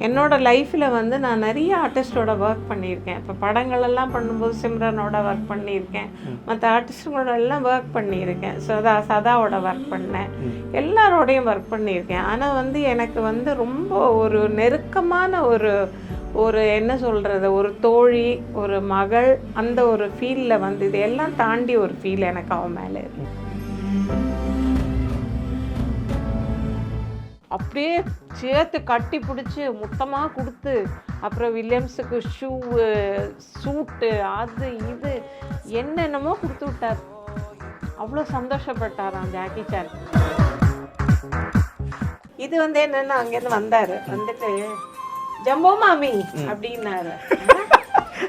என்னோட லைஃப்பில் வந்து நான் நிறைய ஆர்டிஸ்டோட ஒர்க் பண்ணியிருக்கேன். இப்போ படங்களெல்லாம் பண்ணும்போது சிம்ரனோட ஒர்க் பண்ணியிருக்கேன், மற்ற ஆர்டிஸ்டுகளோட எல்லாம் ஒர்க் பண்ணியிருக்கேன், சதாவோட ஒர்க் பண்ணேன், எல்லாரோடையும் ஒர்க் பண்ணியிருக்கேன். ஆனால் வந்து எனக்கு வந்து ரொம்ப ஒரு நெருக்கமான ஒரு என்ன சொல்கிறது, ஒரு தோழி, ஒரு மகள், அந்த ஒரு ஃபீலில் வந்து இதெல்லாம் தாண்டி ஒரு ஃபீல் எனக்கு அவன் மேலே இருக்கு. அப்படியே சேர்த்து கட்டி பிடிச்சி முத்தமாக கொடுத்து, அப்புறம் வில்லியம்ஸுக்கு ஷூவு, சூட்டு, அது இது என்னென்னமோ கொடுத்து விட்டார். அவ்வளோ சந்தோஷப்பட்டாராம் ஜாக்கி சான். இது வந்து என்னன்னா, அங்கேருந்து வந்தார், வந்துட்டு ஜம்போ மாமி அப்படின்னாரு.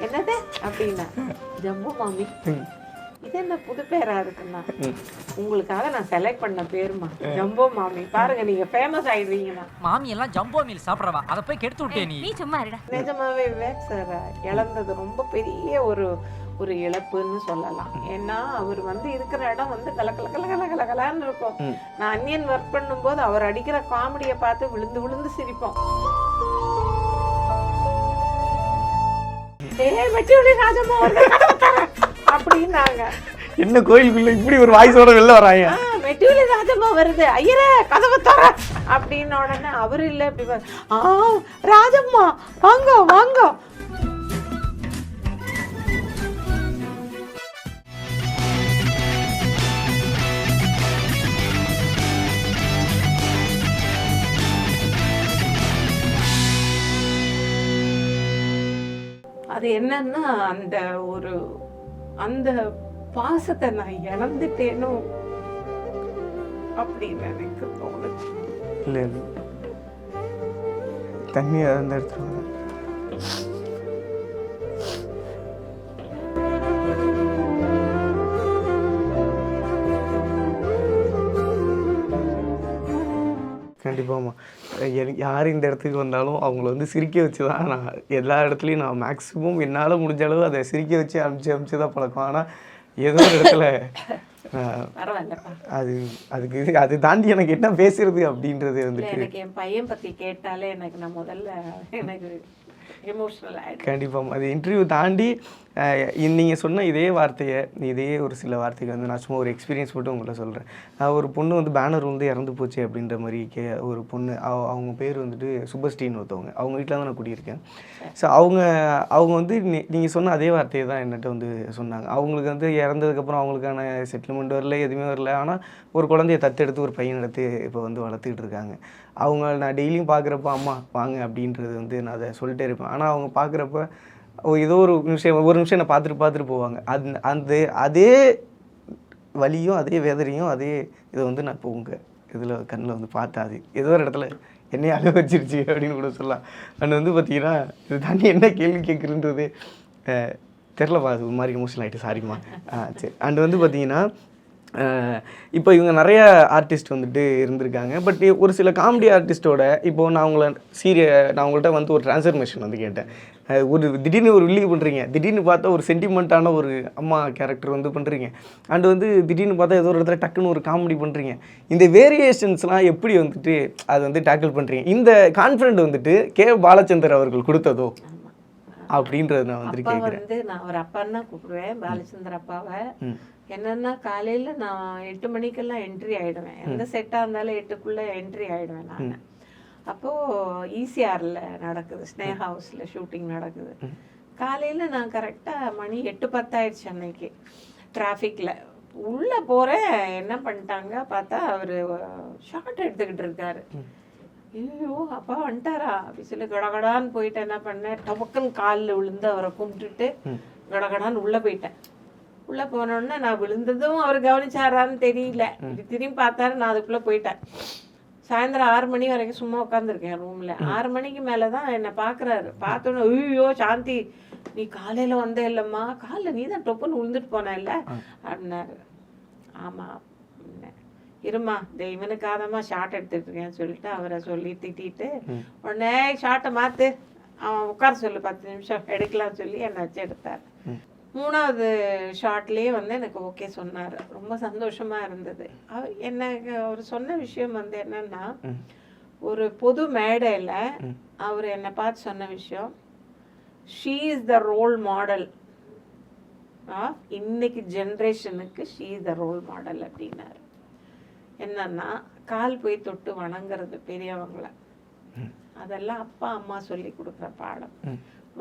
என்னது அப்படின்னா, ஜம்போ மாமி, இது என்ன புது பேரா இருக்குன்னா, உங்களுக்காக நான் செலக்ட் பண்ண பேருமா ஜம்போ மாமி. பாருங்க, நீங்க ஃபேமஸ் ஆயிடுவீங்கன்னா. மாமி எல்லாம் ஜம்போ மீல் சாப்பிடுறவா, அதை போய் கெடுத்து விட்டே நீ சும்மா இருடா. நிஜமாவே விவேக் சார் இழந்தது ரொம்ப பெரிய ஒரு இழப்புன்னு சொல்லலாம். ஏன்னா அவர் வந்து இருக்கிற இடம் வந்து கலகலன்னு இருக்கும். நான் அன்னியன் ஒர்க் பண்ணும்போது அவர் அடிக்கிற காமெடியை பார்த்து விழுந்து விழுந்து சிரிப்போம். அப்படின்னாங்க. என்ன கோயிலுக்குள்ள இப்படி ஒரு வாய்ஸோட வெளில வராங்க. மெட்டியூலி ராஜம்மா வருது, ஐயரே கதவை தர அப்படின்னு உடனே அவரு இல்லை, இப்படி ராஜம்மா வாங்க வாங்க. அது என்னன்னா, அந்த பாசத்தை நான் இழந்துட்டேனோ அப்படின்னு எனக்கு தோணுச்சு. இல்லை தண்ணி அந்த இடத்துல கண்டிப்பாம்மா. யார் இந்த இடத்துக்கு வந்தாலும் அவங்கள வந்து சிரிக்க வச்சு தான் நான் எல்லா இடத்துலையும் நான் மேக்ஸிமம் என்னால் முடிஞ்ச அளவு அதை சிரிக்க வச்சு அனுப்பிச்சு தான் பழக்கம். ஆனால் ஏதோ ஒரு இடத்துல அது தாண்டி எனக்கு என்ன பேசுறது அப்படின்றது வந்துட்டு, எனக்கு என் பையன் பற்றி கேட்டாலே நான் முதல்ல எனக்கு எமோஷனல் ஆகிடும். கண்டிப்பாக அது இன்டர்வியூ தாண்டி நீங்கள் சொன்ன இதே ஒரு சில வார்த்தைகள் வந்து நான் சும்மா ஒரு எக்ஸ்பீரியன்ஸ் மட்டும் உங்களை சொல்கிறேன். ஒரு பொண்ணு வந்து பேனர் வந்து இறந்து போச்சு அப்படின்ற மாதிரி ஒரு பொண்ணு, அவங்க பேர் வந்துட்டு சுபஸ்ரீன்னு ஒருத்தவங்க, அவங்க வீட்டில் தான் நான் குடியிருக்கேன். ஸோ அவங்க வந்து நீங்கள் சொன்ன அதே வார்த்தையை தான் என்கிட்ட வந்து சொன்னாங்க. அவங்களுக்கு வந்து இறந்ததுக்கப்புறம் அவங்களுக்கான செட்டில்மெண்ட் வரல, எதுவுமே வரல. ஆனால் ஒரு குழந்தைய தத்தெடுத்து ஒரு பையன் எடுத்து இப்போ வந்து வளர்த்துக்கிட்டு இருக்காங்க. அவங்க நான் டெய்லியும் பார்க்குறப்ப அம்மா வாங்க அப்படின்றது வந்து நான் அதை சொல்லிட்டே இருப்பேன். ஆனால் அவங்க பார்க்குறப்ப ஏதோ ஒரு நிமிஷம் என்னை பார்த்துட்டு போவாங்க. அதே வலியும் அதே வேதனையும் அதே இதை வந்து நான் இப்போ உங்கள் இதில் கண்ணில் வந்து பார்த்தாது ஏதோ ஒரு இடத்துல என்னையே அழுக வச்சிருச்சு அப்படின்னு கூட சொல்லலாம். அண்ட் வந்து பார்த்தீங்கன்னா, இது தாண்டி என்ன கேள்வி கேட்குறன்றது தெரிலப்பா, அது ஒரு மாதிரி எமோஷனல் ஆகிட்டு, சாரிம்மா. சரி. அண்ட் வந்து பார்த்தீங்கன்னா, இப்போ இவங்க நிறைய ஆர்டிஸ்ட் வந்துட்டு இருந்திருக்காங்க. பட் ஒரு சில காமெடி ஆர்டிஸ்ட்டோட இப்போது நான் உங்கள்கிட்ட வந்து ஒரு ட்ரான்ஸ்ஃபர்மேஷன் வந்து கேட்டேன். திடீர்னு ஒரு வில்லி பண்ணுறீங்க, திடீர்னு பார்த்தா ஒரு சென்டிமெண்ட்டான ஒரு அம்மா கேரக்டர் வந்து பண்ணுறீங்க, அண்ட் வந்து திடீர்னு பார்த்தா ஏதோ ஒரு இடத்துல டக்குன்னு ஒரு காமெடி பண்ணுறீங்க. இந்த வேரியேஷன்ஸ்லாம் எப்படி வந்துட்டு அது வந்து டேக்கிள் பண்ணுறீங்க? இந்த கான்ஃபிடென்ட் வந்துட்டு கே. பாலச்சந்தர் அவர்கள் கொடுத்ததோ அப்படின்றது நான் வந்துட்டு கேட்குறேன். நான் ஒரு அப்பான்னு தான் கூப்பிடுவேன் பாலச்சந்தர் அப்பாவை. என்னன்னா, காலையில் நான் 8 மணிக்கெல்லாம் என்ட்ரி ஆகிடுவேன். எந்த செட்டாக இருந்தாலும் 8க்குள்ளே என்ட்ரி ஆகிடுவேன் நான். அப்போது ஈசிஆரில் நடக்குது, ஸ்னேஹா ஹவுஸில் ஷூட்டிங் நடக்குது. காலையில் நான் கரெக்டாக மணி 8:10 ஆயிடுச்சு அன்னைக்கு. டிராஃபிக்கில் உள்ளே போகிறேன், என்ன பண்ணிட்டாங்க பார்த்தா அவர் ஷார்ட் எடுத்துக்கிட்டு இருக்காரு. ஐயோ அப்பா வந்துட்டாரா அப்படி சொல்லி கடகடான்னு போயிட்டு என்ன பண்ணேன், டபக்குன்னு காலில் விழுந்து அவரை கும்பிட்டுட்டு கடகடான்னு உள்ளே போயிட்டேன். உள்ளே போனோடனே நான் விழுந்ததும் அவர் கவனிச்சாரான்னு தெரியல. திரும்பி பார்த்தாரு, நான் அதுக்குள்ளே போயிட்டேன். சாயந்தரம் 6 மணி வரைக்கும் சும்மா உட்காந்துருக்கேன் ரூமில். 6 மணிக்கு மேலே தான் என்னை பார்க்குறாரு. பார்த்தோன்னே, ஐயோ சாந்தி நீ காலையில் வந்தே இல்லைம்மா, காலைல நீ தான் டொப்புன்னு விழுந்துட்டு போன இல்லை அப்படின்னாரு. ஆமாம், இருமா இவனுக்காதம்மா ஷார்ட் எடுத்துட்டு இருக்கேன்னு சொல்லிட்டு அவரை சொல்லி திட்டிட்டு, உடனே ஷார்ட்டை மாற்று, அவன் உட்கார சொல்லு 10 நிமிஷம் எடுக்கலாம்னு சொல்லி என்னை வச்சு எடுத்தார். 3வது ஷார்ட்லேயே வந்து எனக்கு ஓகே சொன்னார். ரொம்ப சந்தோஷமாக இருந்தது. எனக்கு அவர் சொன்ன விஷயம் வந்து என்னென்னா, ஒரு பொது மேடையில் அவர் என்னை பார்த்து சொன்ன விஷயம், she is the role model இன்னைக்கு ஜென்ரேஷனுக்கு, she is the role model அப்படின்னாரு. என்னன்னா கால் போய் தொட்டு வணங்குறது பெரியவங்கள, அதெல்லாம் அப்பா அம்மா சொல்லி கொடுக்குற பாடம்.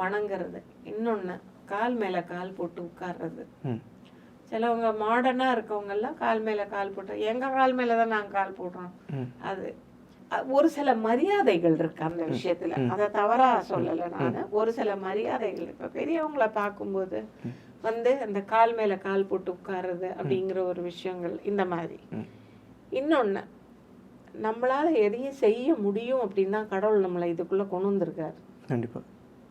வணங்குறது. இன்னொன்று, கால் மேலே கால் போட்டு உட்கார்றது. சிலவங்க மாடர்னாக இருக்கவங்க எல்லாம் கால் மேலே கால் போட்டு, எங்கள் கால் மேலே தான் நாங்கள் கால் போடுறோம். அது ஒரு சில மரியாதைகள் இருக்கு அந்த விஷயத்துல, அதை தவறா சொல்லலை நான். ஒரு சில மரியாதைகள் இப்ப பெரியவங்களை பார்க்கும்போது வந்து அந்த கால் மேல கால் போட்டு உட்கார்றது அப்படிங்கிற ஒரு விஷயங்கள் இந்த மாதிரி. இன்னொன்னு, நம்மளால எதையும் செய்ய முடியும் அப்படின்னு தான் கடவுள் நம்மளை இதுக்குள்ள கொண்டு வந்திருக்காரு. கண்டிப்பா,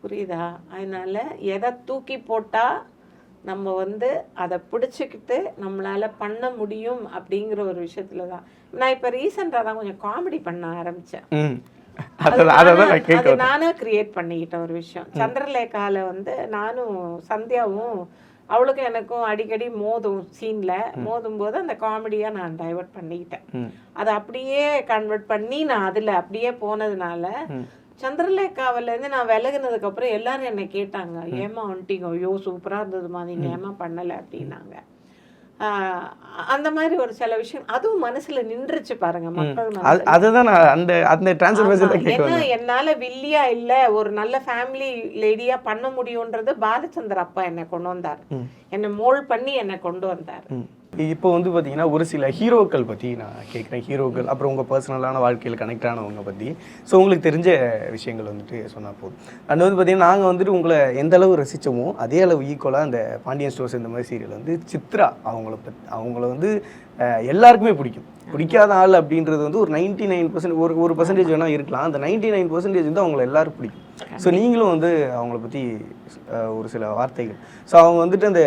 புரியுதா? அதனால எதை தூக்கி போட்டா நம்ம வந்து அதை பிடிச்சிக்கிட்டு நம்மளால பண்ண முடியும் அப்படிங்கிற ஒரு விஷயத்துல தான். நான் இப்ப ரீசெண்டா தான் கொஞ்சம் காமெடி பண்ண ஆரம்பிச்சேன். அது நானா கிரியேட் பண்ணிக்கிட்ட ஒரு விஷயம். சந்திரலேகால வந்து நானும் சந்தியாவும் அவளுக்கும் எனக்கும் அடிக்கடி மோதும், சீன்ல மோதும் போது அந்த காமெடியா நான் டைவர்ட் பண்ணிக்கிட்டேன். அதை அப்படியே கன்வெர்ட் பண்ணி நான் அதுல அப்படியே போனதுனால சந்திரலேகாவில இருந்து நான் விலகுனதுக்கு அப்புறம் எல்லாரும் என்ன கேட்டாங்க, ஏமா வந்துட்டீங்க, ஐயோ சூப்பரா இருந்ததுமா, நீங்க ஏமா பண்ணல அப்படின்னாங்க. அந்த மாதிரி ஒரு சில விஷயம் அதுவும் மனசுல நின்றுச்சு பாருங்க மக்கள். அதுதான் என்ன என்னால வில்லியா இல்ல ஒரு நல்ல ஃபேமிலி லேடியா பண்ண முடியும்ன்றது பாலச்சந்தர் அப்பா என்னை கொண்டு வந்தார், என்னை மோல்ட் பண்ணி என்னை கொண்டு வந்தார். இப்போ வந்து பார்த்தீங்கன்னா ஒரு சில ஹீரோக்கள் பற்றி நான் கேட்குறேன். ஹீரோக்கள் அப்புறம் உங்கள் பர்சனலான வாழ்க்கையில் கனெக்ட் ஆனவங்க பற்றி ஸோ உங்களுக்கு தெரிஞ்ச விஷயங்கள் வந்துட்டு சொன்னால் போதும். அது வந்து பார்த்திங்கன்னா நாங்கள் வந்துட்டு உங்களை எந்த அளவு ரசித்தோமோ அதே அளவு ஈக்குவலாக அந்த பாண்டியன் ஸ்டோர்ஸ் இந்த மாதிரி சீரியல் வந்து சித்ரா அவங்கள வந்து எல்லாருக்குமே பிடிக்கும். பிடிக்காத ஆள் அப்படின்றது வந்து ஒரு 99% ஒரு பர்சன்டேஜ் வேணால் இருக்கலாம். அந்த 99% வந்து அவங்கள எல்லாரும் பிடிக்கும். ஸோ நீங்களும் வந்து அவங்கள பற்றி ஒரு சில வார்த்தைகள், ஸோ அவங்க வந்துட்டு அந்த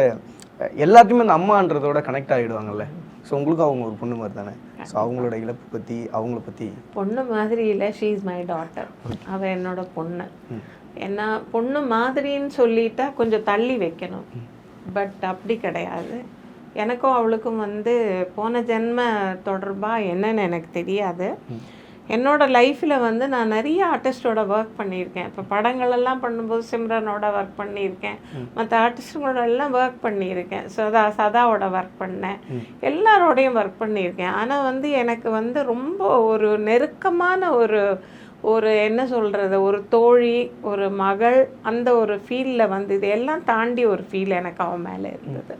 எல்லாத்தையுமே அந்த அம்மான்றதோட கனெக்ட் ஆகிடுவாங்கல்ல. ஸோ உங்களுக்கும் அவங்க ஒரு பொண்ணு மாதிரி தானே. ஸோ அவங்களோட இழப்பு பற்றி அவங்கள பற்றி. பொண்ணு மாதிரி இல்லை, ஷீ இஸ் மை டாட்டர். அவள் என்னோட பொண்ணு. என்ன பொண்ணு மாதிரின்னு சொல்லிட்டா கொஞ்சம் தள்ளி வைக்கணும், பட் அப்படி கிடையாது. எனக்கும் அவளுக்கும் வந்து போன ஜென்ம தொடர்பாக என்னன்னு எனக்கு தெரியாது. என்னோடய லைஃப்பில் வந்து நான் நிறைய ஆர்டிஸ்டோட ஒர்க் பண்ணியிருக்கேன். இப்போ படங்களெல்லாம் பண்ணும்போது சிம்ரனோட ஒர்க் பண்ணியிருக்கேன், மற்ற ஆர்டிஸ்டுங்களோட எல்லாம் ஒர்க் பண்ணியிருக்கேன், சதாவோட ஒர்க் பண்ணேன், எல்லாரோடையும் ஒர்க் பண்ணியிருக்கேன். ஆனால் வந்து எனக்கு வந்து ரொம்ப ஒரு நெருக்கமான ஒரு என்ன சொல்கிறது, ஒரு தோழி, ஒரு மகள், அந்த ஒரு ஃபீலில் வந்து இதெல்லாம் தாண்டி ஒரு ஃபீல் எனக்கு அவன் மேலே இருந்தது.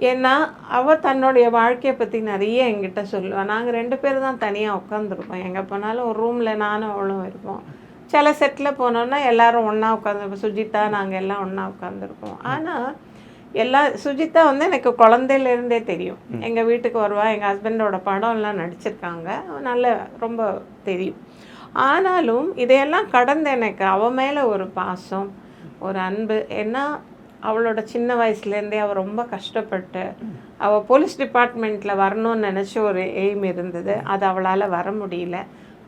ஏன்னா அவள் தன்னுடைய வாழ்க்கையை பற்றி நிறைய என்கிட்ட சொல்லுவாள். நாங்கள் 2 பேர் தான் தனியாக உட்காந்துருப்போம். எங்கே போனாலும் ஒரு ரூமில் நானும் அவளும் இருப்போம். சில செட்டில் போனோன்னா எல்லோரும் ஒன்றா உட்காந்துருப்போம். சுஜிதா நாங்கள் எல்லாம் ஒன்றா உட்காந்துருப்போம். ஆனால் சுஜிதா வந்து எனக்கு குழந்தையிலேருந்தே தெரியும். எங்கள் வீட்டுக்கு வருவாள், எங்கள் ஹஸ்பண்டோட படம்லாம் நடிச்சிருக்காங்க, நல்ல ரொம்ப தெரியும். ஆனாலும் இதையெல்லாம் கடந்து எனக்கு அவள் மேலே ஒரு பாசம், ஒரு அன்பு. ஏன்னா அவளோட சின்ன வயசுலேருந்தே அவள் ரொம்ப கஷ்டப்பட்டு அவள் போலீஸ் டிபார்ட்மெண்ட்டில் வரணும்னு நினச்ச ஒரு எய்ம் இருந்தது. அது அவளால் வர முடியல.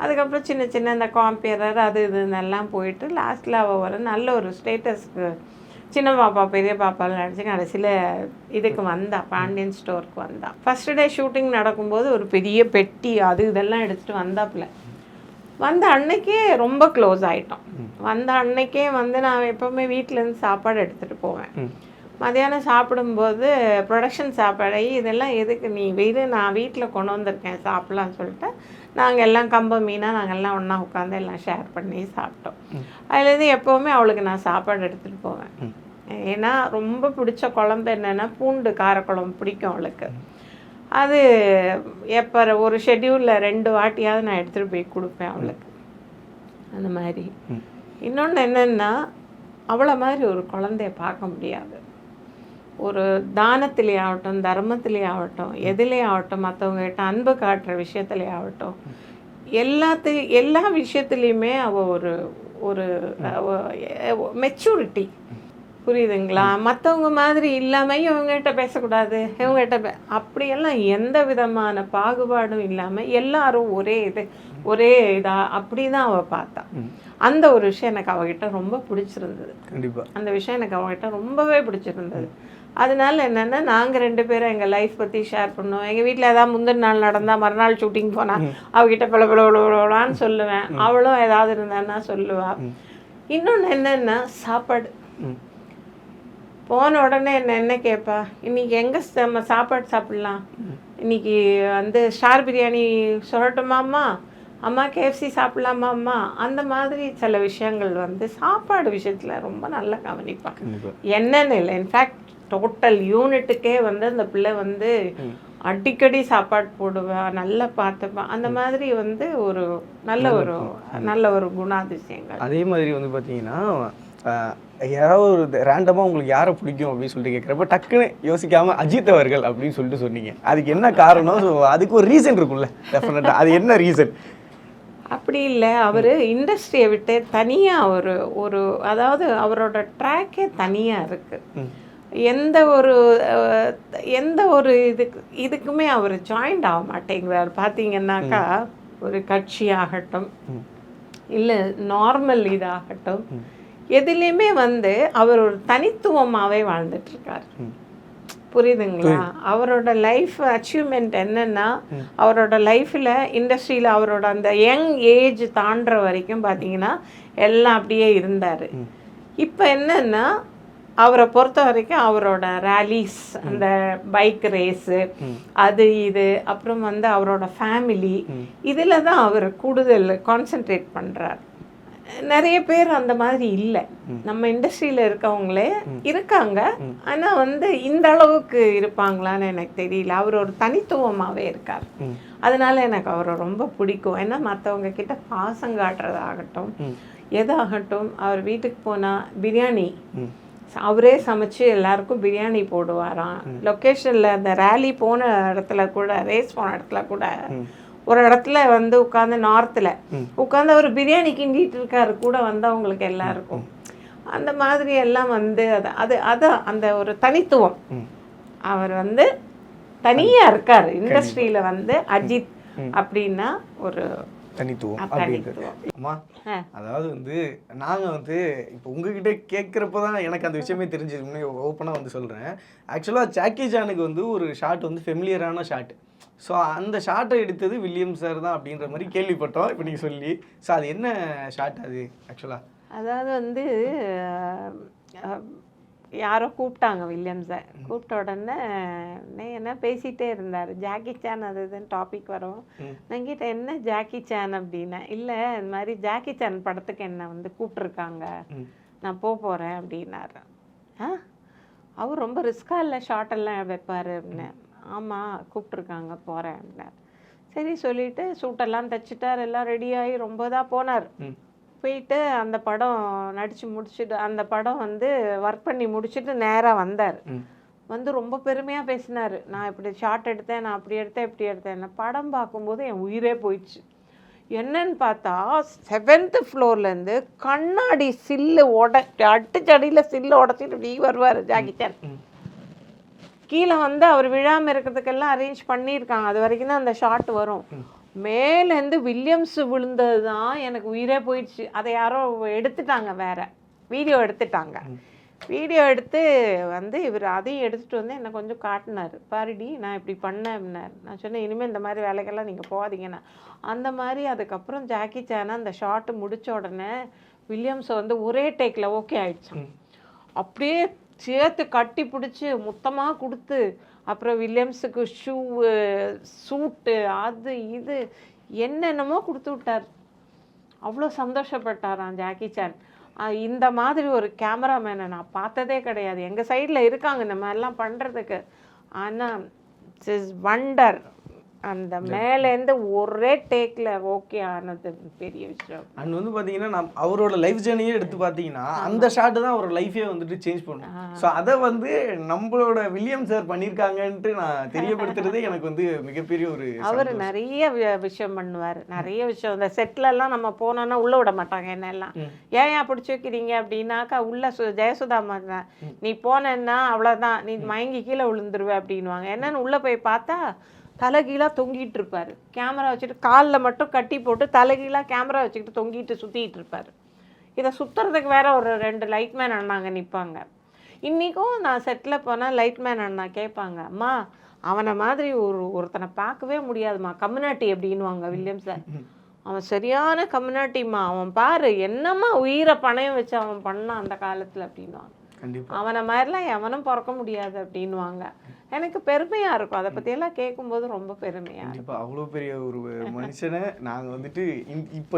அதுக்கப்புறம் சின்ன சின்ன இந்த காம்பியரர் அது இதுன்னெல்லாம் போயிட்டு லாஸ்ட்டில் அவள் ஒரு நல்ல ஒரு ஸ்டேட்டஸ்க்கு சின்ன பாப்பா பெரிய பாப்பாவில் நடிச்சு கடைசியில் இதுக்கு வந்தா, பாண்டியன் ஸ்டோருக்கு வந்தா. ஃபஸ்ட்டு டே ஷூட்டிங் நடக்கும்போது ஒரு பெரிய பெட்டி அது இதெல்லாம் எடுத்துகிட்டு வந்தாப்புல. வந்த அன்னைக்கே ரொம்ப க்ளோஸ் ஆகிட்டோம். வந்த அன்னைக்கே வந்து நான் எப்போவுமே வீட்டிலேருந்து சாப்பாடு எடுத்துகிட்டு போவேன். மதியானம் சாப்பிடும்போது ப்ரொடக்ஷன் சாப்பாடு, இதெல்லாம் எதுக்கு நீ நான் வீட்டில் கொண்டு வந்திருக்கேன் சாப்பிட்லான்னு சொல்லிட்டு நாங்கள் எல்லாம் கம்ப மீனாக நாங்கள் எல்லாம் ஒன்றா உட்காந்து எல்லாம் ஷேர் பண்ணி சாப்பிட்டோம். அதுலேருந்து எப்போவுமே அவளுக்கு நான் சாப்பாடு எடுத்துகிட்டு போவேன். ஏன்னா ரொம்ப பிடிச்ச குழம்பு என்னென்னா பூண்டு காரக்குழம்பு பிடிக்கும் அவளுக்கு. அது எப்போ ஒரு ஷெட்யூலில் 2 வாட்டியாவது நான் எடுத்துகிட்டு போய் கொடுப்பேன் அவளுக்கு. அந்த மாதிரி இன்னொன்று என்னென்னா, அவளை மாதிரி ஒரு குழந்தைய பார்க்க முடியாது. ஒரு தானத்திலே ஆகட்டும், தர்மத்திலே ஆகட்டும், எதிலே ஆகட்டும், மற்றவங்ககிட்ட அன்பு காட்டுற விஷயத்துலே ஆகட்டும், எல்லா விஷயத்துலேயுமே அவள் ஒரு மெச்சூரிட்டி, புரியுதுங்களா? மற்றவங்க மாதிரி இல்லாமல் இவங்ககிட்ட பேசக்கூடாது, இவங்ககிட்ட அப்படியெல்லாம் எந்த விதமான பாகுபாடும் இல்லாமல் எல்லாரும் ஒரே அப்படி தான் அவள் பார்த்தா. அந்த ஒரு விஷயம் எனக்கு அவகிட்ட ரொம்ப பிடிச்சிருந்தது. கண்டிப்பாக அந்த விஷயம் எனக்கு அவகிட்ட ரொம்பவே பிடிச்சிருந்தது. அதனால என்னென்னா நாங்கள் 2 பேரும் எங்கள் லைஃப் பற்றி ஷேர் பண்ணுவோம். எங்கள் வீட்டில் ஏதாவது முந்தின நாள் நடந்தால் மறுநாள் ஷூட்டிங் போனால் அவகிட்ட பலன்னு சொல்லுவேன். அவளும் ஏதாவது இருந்தான்னா சொல்லுவாள். இன்னொன்று என்னென்னா சாப்பாடு. போன உடனே என்ன கேட்பா, இன்றைக்கி எங்கே நம்ம சாப்பாடு சாப்பிட்லாம், இன்றைக்கி வந்து ஸ்டார் பிரியாணி சொல்லட்டுமாம்மா, அம்மா KFC சாப்பிட்லாமா அம்மா, அந்த மாதிரி சில விஷயங்கள் வந்து சாப்பாடு விஷயத்தில் ரொம்ப நல்லா கவனிப்பாங்க. என்னென்னு இல்லை, இன்ஃபேக்ட் டோட்டல் யூனிட்டுக்கே வந்து அந்த பிள்ளை வந்து அடிக்கடி சாப்பாடு போடுவா, நல்லா பார்த்துப்பா. அந்த மாதிரி வந்து ஒரு நல்ல ஒரு குணாதிசயங்கள். அதே மாதிரி வந்து பார்த்தீங்கன்னா யாராவது ஒரு ரேண்டமாக உங்களுக்கு யாரை பிடிக்கும் அப்படின்னு சொல்லிட்டு கேட்குறப்ப டக்குன்னு யோசிக்காமல் அஜித் அவர்கள் அப்படின்னு சொல்லிட்டு சொன்னீங்க. அதுக்கு என்ன காரணம்? ஸோ அதுக்கு ஒரு ரீசன் இருக்கும்ல டெஃபினட்டாக. அது என்ன ரீசன்? அப்படி இல்லை, அவர் இண்டஸ்ட்ரியை விட்டு தனியாக ஒரு அதாவது அவரோட ட்ராக்கே தனியாக இருக்குது. எந்த ஒரு இதுக்குமே அவர் ஜாயின்ட் ஆக மாட்டேங்கிறார். பார்த்தீங்கன்னாக்கா ஒரு கட்சி ஆகட்டும் இல்லை நார்மல் இதாகட்டும், எதுலேயுமே வந்து அவர் ஒரு தனித்துவமாகவே வாழ்ந்துட்டுருக்கார். புரியுதுங்களா? அவரோட லைஃப் அச்சீவ்மெண்ட் என்னன்னா, அவரோட லைஃப்பில் இண்டஸ்ட்ரியில் அவரோட அந்த யங் ஏஜ் தாண்டுற வரைக்கும் பார்த்தீங்கன்னா எல்லாம் அப்படியே இருந்தார். இப்போ என்னன்னா அவரை பொறுத்த வரைக்கும் அவரோட ரேலிஸ், அந்த பைக் ரேஸு, அது இது, அப்புறம் வந்து அவரோட ஃபேமிலி, இதில் தான் அவர் கூடுதல் கான்சென்ட்ரேட் பண்ணுறார். நிறைய பேர் அந்த மாதிரி இல்லை. நம்ம இண்டஸ்ட்ரியில் இருக்கவங்களே இருக்காங்க, ஆனால் வந்து இந்த அளவுக்கு இருப்பாங்களான்னு எனக்கு தெரியல. அவர் ஒரு தனித்துவமாகவே இருக்கார். அதனால எனக்கு அவரை ரொம்ப பிடிக்கும். ஏன்னா மற்றவங்க கிட்ட பாசம் காட்டுறதாகட்டும் எதாகட்டும், அவர் வீட்டுக்கு போனால் பிரியாணி அவரே சமைச்சு எல்லாருக்கும் பிரியாணி போடுவாராம். லொக்கேஷனில் அந்த ரேலி போன இடத்துல கூட, ரேஸ் போன இடத்துல கூட ஒரு இடத்துல வந்து உட்காந்து நார்த்தில் உட்காந்து அவர் பிரியாணி கிண்டிட்டு இருக்காரு கூட வந்தவங்களுக்கு எல்லாருக்கும். அந்த மாதிரி எல்லாம் வந்து அதான் அந்த ஒரு தனித்துவம். அவர் வந்து தனியாக இருக்கார் இண்டஸ்ட்ரியில் வந்து அஜித் அப்படின்னா ஒரு தனித்துவம் அப்படின்றது. அம்மா, அதாவது வந்து நாங்கள் வந்து இப்போ உங்ககிட்ட கேட்குறப்ப தான் எனக்கு அந்த விஷயமே தெரிஞ்சிருக்குன்னு ஓப்பனாக வந்து சொல்கிறேன். ஆக்சுவலாக ஜாக்கி சானுக்கு வந்து ஒரு ஷாட் வந்து ஃபெமிலியரான ஷாட். ஸோ அந்த ஷாட்டை எடுத்தது வில்லியம் சார் தான் அப்படின்ற மாதிரி கேள்விப்பட்டோம் இப்போ நீங்கள் சொல்லி. ஸோ அது என்ன ஷாட் அது ஆக்சுவலாக? அதாவது வந்து யாரோ கூப்பிட்டாங்க வில்லியம்ஸை. கூப்பிட்ட உடனே என்ன பேசிகிட்டே இருந்தார். ஜாக்கி சான் அது இதுன்னு டாபிக் வரும். நான் கிட்ட என்ன ஜாக்கி சான் அப்படின்னா, இல்லை இந்த மாதிரி ஜாக்கி சான் படத்துக்கு என்னை வந்து கூப்பிட்ருக்காங்க, நான் போகிறேன் அப்படின்னாரு. அவர் ரொம்ப ரிஸ்காக இல்லை, ஷார்ட்டெல்லாம் வைப்பார் அப்படின்னு. ஆமாம் கூப்பிட்ருக்காங்க போகிறேன் அப்படின்னார். சரி சொல்லிவிட்டு சூட்டெல்லாம் தைச்சிட்டார், எல்லாம் ரெடியாகி ரொம்ப தான் போனார். போயிட்டு அந்த படம் நடித்து முடிச்சுட்டு, அந்த படம் வந்து ஒர்க் பண்ணி முடிச்சுட்டு நேராக வந்தார். வந்து ரொம்ப பெருமையாக பேசினார். நான் இப்படி ஷார்ட் எடுத்தேன், நான் அப்படி எடுத்தேன், இப்படி எடுத்தேன். படம் பார்க்கும்போது என் உயிரே போயிடுச்சு. என்னன்னு பார்த்தா 7th ஃப்ளோர்லேருந்து கண்ணாடி சில்லு அடிச்சடியில் சில்லு உடச்சிட்டு இப்படி வருவார் ஜாக்கி சான். கீழே வந்து அவர் விழாமல் இருக்கிறதுக்கெல்லாம் அரேஞ்ச் பண்ணியிருக்காங்க. அது வரைக்கும் தான் அந்த ஷாட் வரும். மேலேருந்து வில்லியம்ஸ் விழுந்தது தான் எனக்கு உயிரே போயிடுச்சு. அதை யாரோ எடுத்துட்டாங்க, வேற வீடியோ எடுத்துட்டாங்க. வீடியோ எடுத்து வந்து இவர் அதையும் எடுத்துகிட்டு வந்து என்னை கொஞ்சம் காட்டினார். பாருடி நான் இப்படி பண்ணேன் அப்படின்னாரு. நான் சொன்னேன் இனிமேல் இந்த மாதிரி வேலைக்கெல்லாம் நீங்கள் போகாதீங்கண்ணா. அந்த மாதிரி அதுக்கப்புறம் ஜாக்கி சானை அந்த ஷாட்டு முடித்த உடனே வில்லியம்ஸை வந்து ஒரே டேக்கில் ஓகே ஆயிடுச்சு. அப்படியே சேர்த்து கட்டி பிடிச்சி மொத்தமாக கொடுத்து, அப்புறம் வில்லியம்ஸுக்கு ஷூவு, சூட்டு, அது இது என்னென்னமோ கொடுத்து விட்டார். அவ்வளோ சந்தோஷப்பட்டாராம் ஜாக்கி சான். இந்த மாதிரி ஒரு கேமராமேனை நான் பார்த்ததே கிடையாது. எங்கள் சைடில் இருக்காங்க இந்த மாதிரிலாம் பண்ணுறதுக்கு, ஆனால் இட்ஸ் இஸ் வண்டர். அந்த மேலேருந்து ஒரே டேக்கில் ஓகே ஆனது பெரிய விஷயம். அண்ட் வந்து பார்த்தீங்கன்னா அவரோட லைஃப் ஜேர்னியே எடுத்து பார்த்தீங்கன்னா அந்த ஷாட்டு தான் அவரோட லைஃபே வந்துட்டு சேஞ்ச் பண்ணும். ஸோ அதை வந்து நம்மளோட வில்லியம் சார் பண்ணியிருக்காங்கன்ட்டு நான் தெரியப்படுத்துறதே எனக்கு வந்து மிகப்பெரிய ஒரு. அவர் நிறைய விஷயம் பண்ணுவார், நிறைய விஷயம். இந்த செட்லலாம் நம்ம போனோன்னா உள்ளே விட மாட்டாங்க என்னெல்லாம். ஏன் பிடிச்சி வைக்கிறீங்க அப்படின்னாக்கா உள்ள ஜெயசுதா மாதிரி நீ போனேன்னா அவ்வளோதான், நீ மயங்கி கீழே விழுந்துருவே அப்படின்வாங்க. என்னன்னு உள்ளே போய் பார்த்தா தலைகீழாக தொங்கிட்டு இருப்பார். கேமரா வச்சுட்டு காலில் மட்டும் கட்டி போட்டு தலைகீழாக கேமரா வச்சுக்கிட்டு தொங்கிட்டு சுற்றிக்கிட்டு இருப்பார். இதை சுற்றுறதுக்கு வேற ஒரு 2 லைட்மேன் அண்ணாங்க நிற்பாங்க. இன்றைக்கும் நான் செட்டில் போனால் லைட்மேன் அண்ணா கேட்பாங்க, அம்மா அவனை மாதிரி ஒருத்தனை பார்க்கவே முடியாதுமா, கம்யூனிட்டி அப்படின்வாங்க வில்லியம்ஸில். அவன் சரியான கம்யூனிட்டிம்மா, அவன் பாரு என்னம்மா உயிரை பணையம் வச்சு அவன் பண்ணான் அந்த காலத்தில் அப்படின்வாங்க. அவனை மாதிரிலாம் எவனும் பிறக்க முடியாது அப்படின்வாங்க. எனக்கு பெருமையாக இருக்கும் அதை பற்றியெல்லாம் கேட்கும்போது, ரொம்ப பெருமையாக இப்போ அவ்வளோ பெரிய ஒரு மனுஷனை நாங்கள் வந்துட்டு இப்போ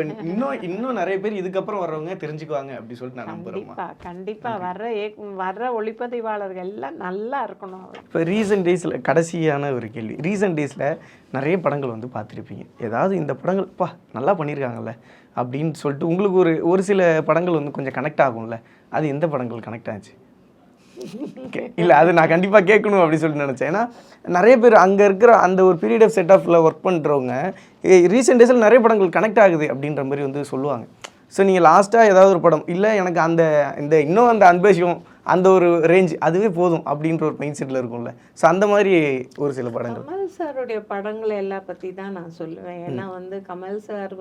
இன்னும் நிறைய பேர் இதுக்கப்புறம் வர்றவங்க தெரிஞ்சுக்குவாங்க அப்படி சொல்லிட்டு நான் நம்புறேன். கண்டிப்பாக வர்ற ஒளிப்பதிவாளர்கள் எல்லாம் நல்லா இருக்கணும். இப்போ ரீசன்ட் டேஸில் கடைசியான ஒரு கேள்வி, ரீசன்ட் டேஸில் நிறைய படங்கள் வந்து பார்த்துருப்பீங்க, ஏதாவது இந்த படங்கள் நல்லா பண்ணியிருக்காங்கல்ல அப்படின்னு சொல்லிட்டு உங்களுக்கு ஒரு சில படங்கள் வந்து கொஞ்சம் கனெக்ட் ஆகும்ல, அது எந்த படங்கள் கனெக்ட் ஆச்சு? இல்லை அது நான் கண்டிப்பாக கேட்கணும் அப்படின்னு சொல்லிட்டு நினச்சேன். ஏன்னா நிறைய பேர் அங்கே இருக்கிற அந்த ஒரு பீரியட் ஆஃப் செட் ஆஃபில் ஒர்க் பண்ணுறவங்க ரீசெண்ட் டேஸில் நிறைய படங்கள் கனெக்ட் ஆகுது அப்படின்ற மாதிரி வந்து சொல்லுவாங்க. ஸோ நீங்கள் லாஸ்ட்டாக ஏதாவது ஒரு படம் இல்லை எனக்கு இந்த இன்னும் அந்த அன்பேஷம் அந்த ஒரு ரேஞ்ச் அதுவே போதும் அப்படின்ற ஒரு மைண்ட் செட்டில் இருக்கும்ல, ஸோ அந்த மாதிரி ஒரு சில படங்கள். கமல் சாருடைய படங்கள் எல்லாம் பற்றி தான் நான் சொல்லுவேன். ஏன்னா கமல் சார்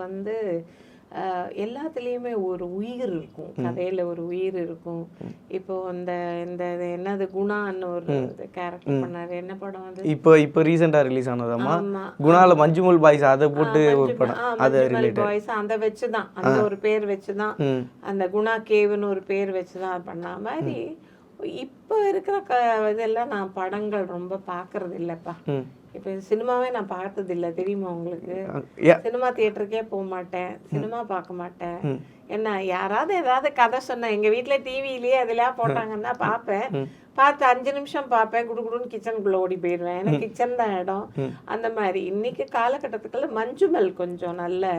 எல்லாத்துலேயுமே ஒரு உயிர் இருக்கும், கதையில் ஒரு உயிர் இருக்கும். இப்போ இந்த என்னது குணான்னு ஒரு கேரக்டர் பண்ணாரு, என்ன படம் அது இப்போ ரீசெண்டாக ரிலீஸ் ஆனதாம்மா, குணால மஞ்சுமல் பாய்ஸ் அதை போட்டு ஒரு படம், அது ரிலேட்டட் பாய்ஸ் அந்த வச்சுதான், அந்த ஒரு பேர் வச்சுதான், அந்த குணா கேவுன்னு ஒரு பேர் வச்சுதான் பண்ண மாதிரி. இப்போ இருக்கிற இதெல்லாம் நான் படங்கள் ரொம்ப பார்க்கறது இல்லைப்பா. இப்போ சினிமாவே நான் பார்த்தது இல்லை, தெரியுமா உங்களுக்கு? சினிமா தியேட்டருக்கே போக மாட்டேன், சினிமா பார்க்க மாட்டேன். என்ன யாராவது ஏதாவது கதை சொன்ன எங்கள் வீட்டில் டிவிலேயே அதெல்லாம் போட்டாங்கன்னா பார்ப்பேன், பார்த்து 5 நிமிஷம் பார்ப்பேன், குடுகுடுன்னு கிச்சனுக்குள்ளே ஓடி போயிடுவேன். எனக்கு கிச்சன் தான் இடம். அந்த மாதிரி இன்னைக்கு காலகட்டத்துக்குள்ள மஞ்சுமல் கொஞ்சம் நல்ல